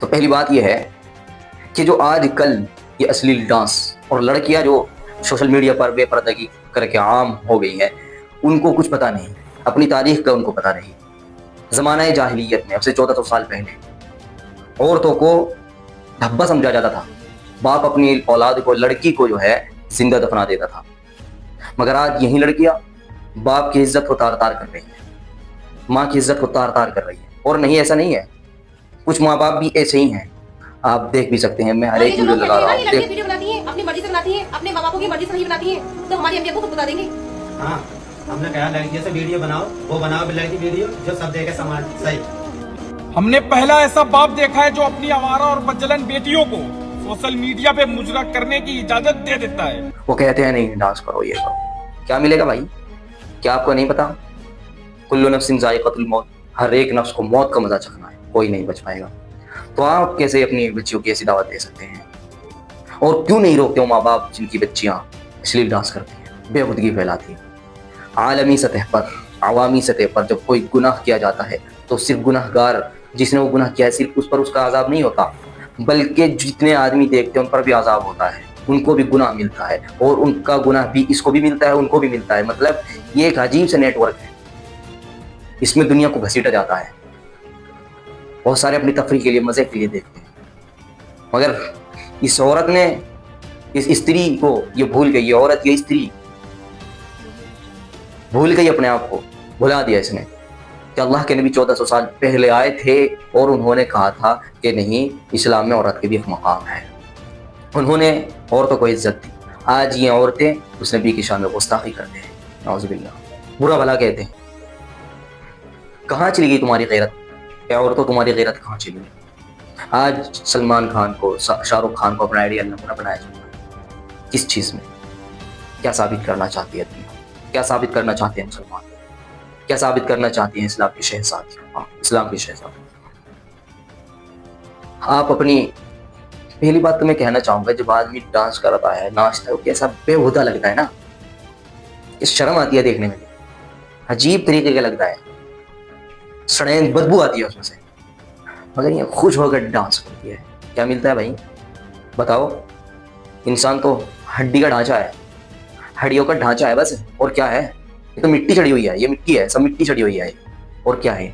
تو پہلی بات یہ ہے کہ جو آج کل یہ اصلیل ڈانس اور لڑکیاں جو سوشل میڈیا پر بے پردگی کر کے عام ہو گئی ہیں، ان کو کچھ پتہ نہیں، اپنی تاریخ کا ان کو پتہ نہیں۔ زمانہ جاہلیت میں اب سے 1400 سال پہلے عورتوں کو دھبا سمجھا جاتا تھا، باپ اپنی اولاد کو، لڑکی کو جو ہے زندہ دفنا دیتا تھا، مگر آج یہی لڑکیاں باپ کی عزت کو تار تار کر رہی ہیں، ماں کی عزت کو تار تار کر رہی ہیں۔ اور نہیں، ایسا نہیں ہے، کچھ ماں باپ بھی ایسے ہی ہیں، آپ دیکھ بھی سکتے ہیں، میں ہر ایک ویڈیو لگا رہا ہوں۔ ویڈیو بناتی ہیں اپنی مرضی سے بناتی ہیں، اپنے ماں باپوں کی مرضی سے نہیں بناتی ہیں، تو ہماری امی ابو خود بتا دیں گے۔ ہاں، ہم نے کہا لڑکیوں سے ویڈیو بناؤ، وہ بناؤ بھی لڑکی ویڈیو جو سب دیکھے سماج صحیح۔ ہم نے پہلا ایسا باپ دیکھا ہے جو اپنی آوارہ اور بدجلن بیٹیوں کو سوشل میڈیا پہ مجرا کرنے کی اجازت دے دیتا ہے۔ وہ کہتے ہیں نہیں ڈانس کرو، یہ کرو، کیا ملے گا بھائی؟ کیا آپ کو نہیں پتا؟ کل نفس ذائقۃ الموت، ہر ایک نفس کو موت کا مزہ چکھنا ہے، کوئی نہیں بچ پائے گا۔ تو آپ کیسے اپنی بچیوں کی ایسی دعوت دے سکتے ہیں؟ اور کیوں نہیں روکتے ہو ماں باپ جن کی بچیاں اصلیل ڈانس کرتی ہیں، بے خودگی پھیلاتی ہیں؟ عالمی سطح پر، عوامی سطح پر جب کوئی گناہ کیا جاتا ہے تو صرف گناہ گار جس نے وہ گناہ کیا ہے صرف اس پر اس کا عذاب نہیں ہوتا، بلکہ جتنے آدمی دیکھتے ہیں ان پر بھی عذاب ہوتا ہے، ان کو بھی گناہ ملتا ہے، اور ان کا گناہ بھی اس کو بھی ملتا ہے، ان کو بھی ملتا ہے۔ مطلب یہ ایک عجیب سے نیٹ ورک ہے، اس میں دنیا کو گھسیٹا جاتا ہے۔ بہت سارے اپنی تفریح کے لیے، مزے کے لیے دیکھتے ہیں، مگر اس عورت نے، اس استری کو یہ بھول گئی، یہ عورت، یہ استری بھول گئی اپنے آپ کو، بھلا دیا اس نے کہ اللہ کے نبی 1400 سال پہلے آئے تھے اور انہوں نے کہا تھا کہ نہیں، اسلام میں عورت کے بھی ایک مقام ہے، انہوں نے عورتوں کو عزت دی۔ آج یہ عورتیں اس نبی کی شان میں گستاخی کرتے ہیں، نعوذ باللہ، برا بھلا کہتے ہیں۔ کہاں چلی گئی تمہاری غیرت؟ اے عورتوں، تمہاری غیرت کہاں چلی گئی؟ آج سلمان خان کو، شاہ رخ خان کو اپنا آئیڈیل نمونہ بنایا جاتا ہے، کس چیز میں؟ کیا ثابت کرنا چاہتی ہے دنیا؟ کیا ثابت کرنا چاہتے ہیں مسلمان؟ کیا ثابت کرنا چاہتی ہیں اسلام کی شہزادی؟ ہاں، اسلام کی شہزادی۔ آپ اپنی پہلی بات تو میں کہنا چاہوں گا، جب آدمی ڈانس کرتا ہے، ناچتا ہے، وہ کیسا بے ہودہ لگتا ہے نا، اس شرم آتی ہے دیکھنے میں، عجیب طریقے کا لگتا ہے، سڑین بدبو آتی ہے اس میں سے، مگر یہ خوش ہو کر ڈانس کرتی ہے۔ کیا ملتا ہے بھائی؟ بتاؤ، انسان تو ہڈی کا ڈھانچہ ہے، ہڈیوں کا ڈھانچہ ہے بس، اور کیا ہے؟ یہ تو مٹی چڑھی ہوئی ہے، یہ مٹی ہے، سب مٹی چڑھی ہوئی ہے، اور کیا ہے؟